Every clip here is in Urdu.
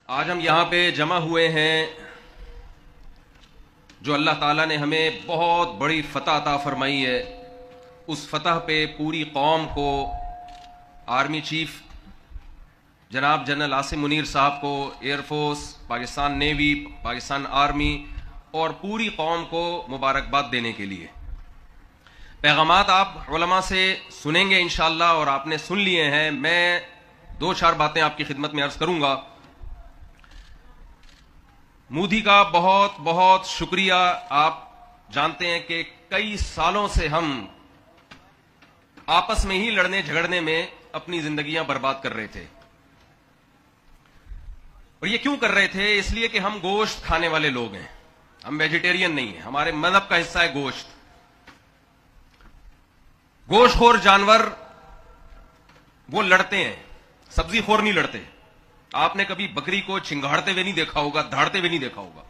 آج ہم یہاں پہ جمع ہوئے ہیں جو اللہ تعالیٰ نے ہمیں بہت بڑی فتح عطا فرمائی ہے. اس فتح پہ پوری قوم کو، آرمی چیف جناب جنرل عاصم منیر صاحب کو، air force, Pakistan navy, Pakistan army اور پوری قوم کو مبارکباد دینے کے لیے پیغامات آپ علماء سے سنیں گے انشاءاللہ، اور آپ نے سن لیے ہیں. میں دو چار باتیں آپ کی خدمت میں عرض کروں گا. مودی کا بہت بہت شکریہ. آپ جانتے ہیں کہ کئی سالوں سے ہم آپس میں ہی لڑنے جھگڑنے میں اپنی زندگیاں برباد کر رہے تھے. اور یہ کیوں کر رہے تھے؟ اس لیے کہ ہم گوشت کھانے والے لوگ ہیں. ہم ویجیٹیرین نہیں ہیں. ہمارے مذہب کا حصہ ہے گوشت. گوشت خور جانور وہ لڑتے ہیں، سبزی خور نہیں لڑتے. آپ نے کبھی بکری کو چنگاڑتے ہوئے نہیں دیکھا ہوگا، دھاڑتے ہوئے نہیں دیکھا ہوگا،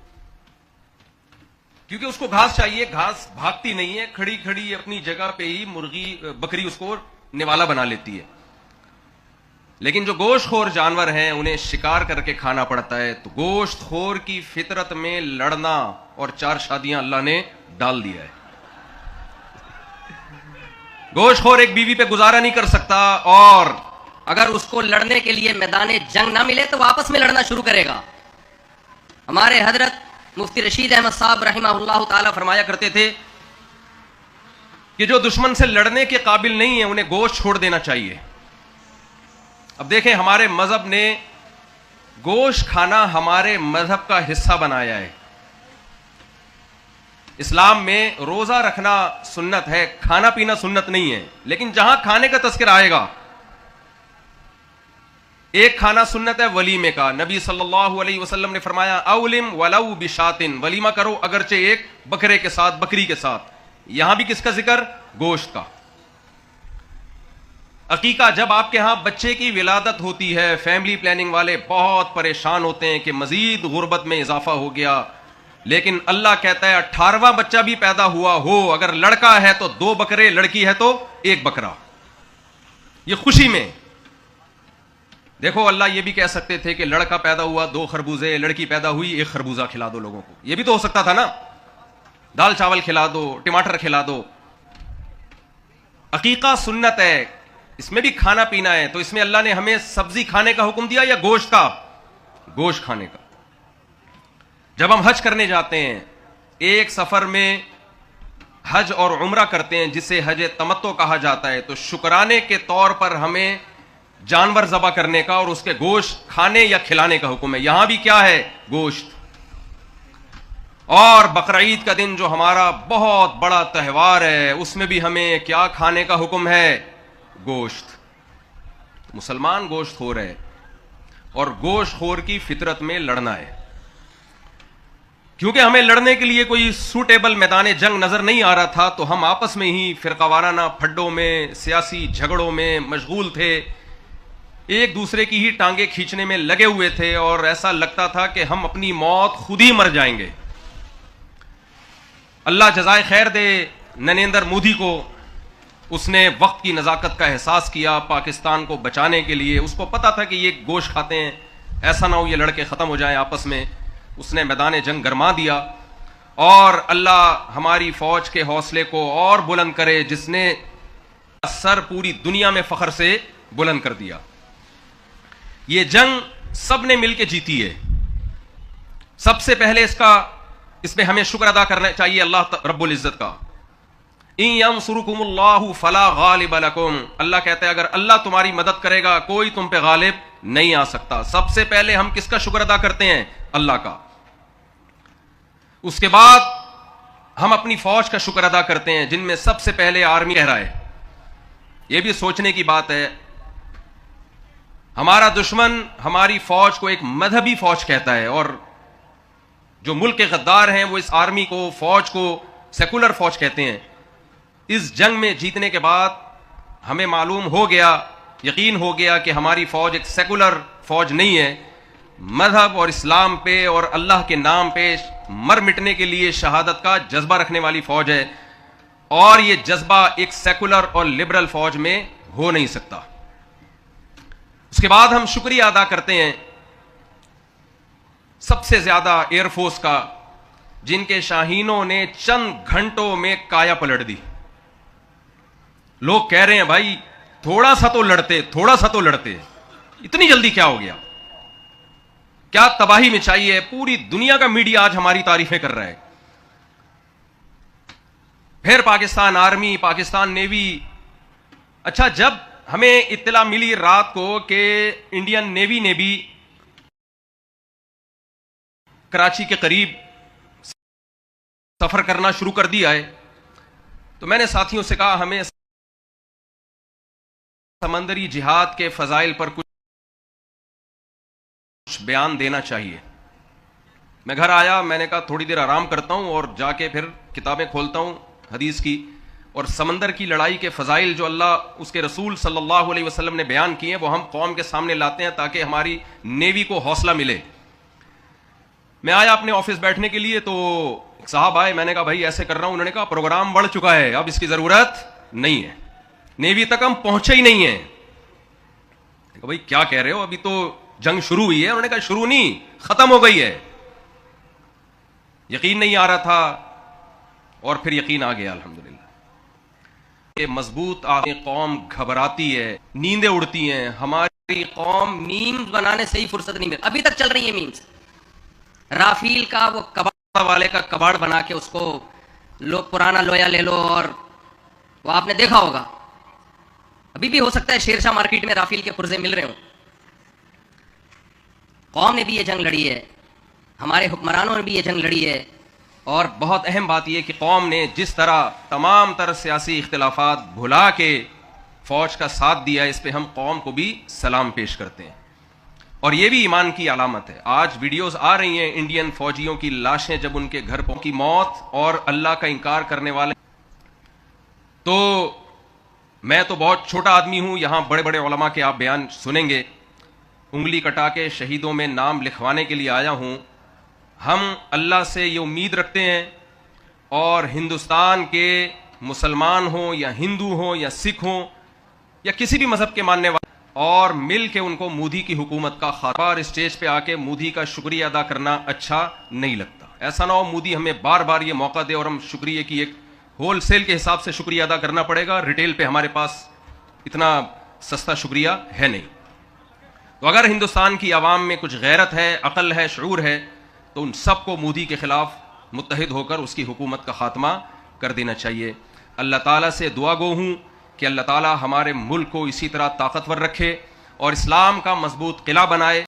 کیونکہ اس کو گھاس چاہیے. گھاس بھاگتی نہیں ہے، کھڑی کھڑی اپنی جگہ پہ ہی بکری اس کو نوالا بنا لیتی ہے. لیکن جو گوشت خور جانور ہیں انہیں شکار کر کے کھانا پڑتا ہے. تو گوشت خور کی فطرت میں لڑنا اور 4 شادیاں اللہ نے ڈال دیا ہے. گوشت خور ایک بیوی پہ گزارا نہیں کر سکتا، اور اگر اس کو لڑنے کے لیے میدان جنگ نہ ملے تو وہ آپس میں لڑنا شروع کرے گا. ہمارے حضرت مفتی رشید احمد صاحب رحمہ اللہ تعالی فرمایا کرتے تھے کہ جو دشمن سے لڑنے کے قابل نہیں ہیں انہیں گوشت چھوڑ دینا چاہیے. اب دیکھیں، ہمارے مذہب نے گوشت کھانا ہمارے مذہب کا حصہ بنایا ہے. اسلام میں روزہ رکھنا سنت ہے، کھانا پینا سنت نہیں ہے. لیکن جہاں کھانے کا تذکرہ آئے گا، ایک کھانا سنت ہے ولیمے کا. نبی صلی اللہ علیہ وسلم نے فرمایا اولم ولو بشاتن، ولیمہ کرو اگرچہ ایک بکرے کے ساتھ، بکری کے ساتھ. یہاں بھی کس کا ذکر؟ گوشت کا. عقیقہ، جب آپ کے ہاں بچے کی ولادت ہوتی ہے، فیملی پلاننگ والے بہت پریشان ہوتے ہیں کہ مزید غربت میں اضافہ ہو گیا. لیکن اللہ کہتا ہے 18واں بچہ بھی پیدا ہوا ہو، اگر لڑکا ہے تو 2 بکرے، لڑکی ہے تو 1 بکرا. یہ خوشی میں. دیکھو، اللہ یہ بھی کہہ سکتے تھے کہ لڑکا پیدا ہوا 2 خربوزے، لڑکی پیدا ہوئی 1 خربوزہ کھلا دو لوگوں کو. یہ بھی تو ہو سکتا تھا نا. دال چاول کھلا دو، ٹماٹر کھلا دو. عقیقہ سنت ہے، اس میں بھی کھانا پینا ہے. تو اس میں اللہ نے ہمیں سبزی کھانے کا حکم دیا یا گوشت کا؟ گوشت کھانے کا. جب ہم حج کرنے جاتے ہیں، ایک سفر میں حج اور عمرہ کرتے ہیں جسے حج تمتع کہا جاتا ہے، تو شکرانے کے طور پر ہمیں جانور ذبح کرنے کا اور اس کے گوشت کھانے یا کھلانے کا حکم ہے. یہاں بھی کیا ہے؟ گوشت. اور بقرعید کا دن جو ہمارا بہت بڑا تہوار ہے، اس میں بھی ہمیں کیا کھانے کا حکم ہے؟ گوشت. مسلمان گوشت خور ہے، اور گوشت خور کی فطرت میں لڑنا ہے. کیونکہ ہمیں لڑنے کے لیے کوئی سوٹیبل میدان جنگ نظر نہیں آ رہا تھا، تو ہم آپس میں ہی فرقہ وارانہ پھڈوں میں، سیاسی جھگڑوں میں مشغول تھے. ایک دوسرے کی ہی ٹانگیں کھینچنے میں لگے ہوئے تھے، اور ایسا لگتا تھا کہ ہم اپنی موت خود ہی مر جائیں گے. اللہ جزائے خیر دے نریندر مودی کو. اس نے وقت کی نزاکت کا احساس کیا پاکستان کو بچانے کے لیے. اس کو پتا تھا کہ یہ گوشت کھاتے ہیں، ایسا نہ ہو یہ لڑکے ختم ہو جائیں آپس میں. اس نے میدان جنگ گرما دیا. اور اللہ ہماری فوج کے حوصلے کو اور بلند کرے، جس نے سر پوری دنیا میں فخر سے بلند کر دیا. یہ جنگ سب نے مل کے جیتی ہے. سب سے پہلے اس میں ہمیں شکر ادا کرنا چاہیے اللہ رب العزت کا. ان ینصرکم اللہ فلا غالب لکم. اللہ کہتا ہے اگر اللہ تمہاری مدد کرے گا کوئی تم پہ غالب نہیں آ سکتا. سب سے پہلے ہم کس کا شکر ادا کرتے ہیں؟ اللہ کا. اس کے بعد ہم اپنی فوج کا شکر ادا کرتے ہیں، جن میں سب سے پہلے آرمی رہ رہا ہے. یہ بھی سوچنے کی بات ہے، ہمارا دشمن ہماری فوج کو ایک مذہبی فوج کہتا ہے، اور جو ملک کے غدار ہیں وہ اس آرمی کو، فوج کو سیکولر فوج کہتے ہیں. اس جنگ میں جیتنے کے بعد ہمیں معلوم ہو گیا، یقین ہو گیا کہ ہماری فوج ایک سیکولر فوج نہیں ہے. مذہب اور اسلام پہ اور اللہ کے نام پہ مر مٹنے کے لیے شہادت کا جذبہ رکھنے والی فوج ہے، اور یہ جذبہ ایک سیکولر اور لبرل فوج میں ہو نہیں سکتا. اس کے بعد ہم شکریہ ادا کرتے ہیں سب سے زیادہ ایئر فورس کا، جن کے شاہینوں نے چند گھنٹوں میں کایا پلٹ دی. لوگ کہہ رہے ہیں بھائی تھوڑا سا تو لڑتے، اتنی جلدی کیا ہو گیا؟ کیا تباہی مچائی ہے؟ پوری دنیا کا میڈیا آج ہماری تعریفیں کر رہا ہے. پھر پاکستان آرمی، پاکستان نیوی. اچھا، جب ہمیں اطلاع ملی رات کو کہ انڈین نیوی نے بھی کراچی کے قریب سفر کرنا شروع کر دیا ہے، تو میں نے ساتھیوں سے کہا ہمیں سمندری جہاد کے فضائل پر کچھ بیان دینا چاہیے. میں گھر آیا، میں نے کہا تھوڑی دیر آرام کرتا ہوں اور جا کے پھر کتابیں کھولتا ہوں حدیث کی، اور سمندر کی لڑائی کے فضائل جو اللہ اس کے رسول صلی اللہ علیہ وسلم نے بیان کیے ہیں وہ ہم قوم کے سامنے لاتے ہیں تاکہ ہماری نیوی کو حوصلہ ملے. میں آیا اپنے آفس بیٹھنے کے لیے تو صاحب آئے، میں نے کہا بھائی ایسے کر رہا ہوں. انہوں نے کہا پروگرام بڑھ چکا ہے، اب اس کی ضرورت نہیں ہے، نیوی تک ہم پہنچے ہی نہیں ہیں. بھائی کیا کہہ رہے ہو؟ ابھی تو جنگ شروع ہوئی ہے. انہوں نے کہا شروع نہیں، ختم ہو گئی ہے. یقین نہیں آ رہا تھا اور پھر یقین آ گیا الحمدللہ. مضبوط قوم گھبراتی ہے، نیندیں اڑتی ہیں. ہماری قوم میمز بنانے سے ہی فرصت نہیں مل، ابھی تک چل رہی ہیں میمز. رافیل کا وہ کباڑ والے کا کباڑ بنا کے اس کو لوگ پرانا لویا لے لو، اور وہ آپ نے دیکھا ہوگا ابھی بھی ہو سکتا ہے شیرشاہ مارکیٹ میں رافیل کے پرزے مل رہے ہوں. قوم نے بھی یہ جنگ لڑی ہے، ہمارے حکمرانوں نے بھی یہ جنگ لڑی ہے. اور بہت اہم بات یہ کہ قوم نے جس طرح تمام تر سیاسی اختلافات بھلا کے فوج کا ساتھ دیا، اس پہ ہم قوم کو بھی سلام پیش کرتے ہیں. اور یہ بھی ایمان کی علامت ہے. آج ویڈیوز آ رہی ہیں انڈین فوجیوں کی لاشیں جب ان کے گھر کی موت اور اللہ کا انکار کرنے والے. تو میں تو بہت چھوٹا آدمی ہوں، یہاں بڑے بڑے علماء کے آپ بیان سنیں گے. انگلی کٹا کے شہیدوں میں نام لکھوانے کے لیے آیا ہوں. ہم اللہ سے یہ امید رکھتے ہیں، اور ہندوستان کے مسلمان ہوں یا ہندو ہوں یا سکھ ہوں یا کسی بھی مذہب کے ماننے والے، اور مل کے ان کو مودی کی حکومت کا بار اسٹیج پہ آ کے مودی کا شکریہ ادا کرنا اچھا نہیں لگتا. ایسا نہ ہو مودی ہمیں بار بار یہ موقع دے اور ہم شکریہ کی ایک ہول سیل کے حساب سے شکریہ ادا کرنا پڑے گا. ریٹیل پہ ہمارے پاس اتنا سستا شکریہ ہے نہیں. تو اگر ہندوستان کی عوام میں کچھ غیرت ہے، عقل ہے، شعور ہے، تو ان سب کو مودی کے خلاف متحد ہو کر اس کی حکومت کا خاتمہ کر دینا چاہیے. اللہ تعالیٰ سے دعا گو ہوں کہ اللہ تعالیٰ ہمارے ملک کو اسی طرح طاقتور رکھے اور اسلام کا مضبوط قلعہ بنائے.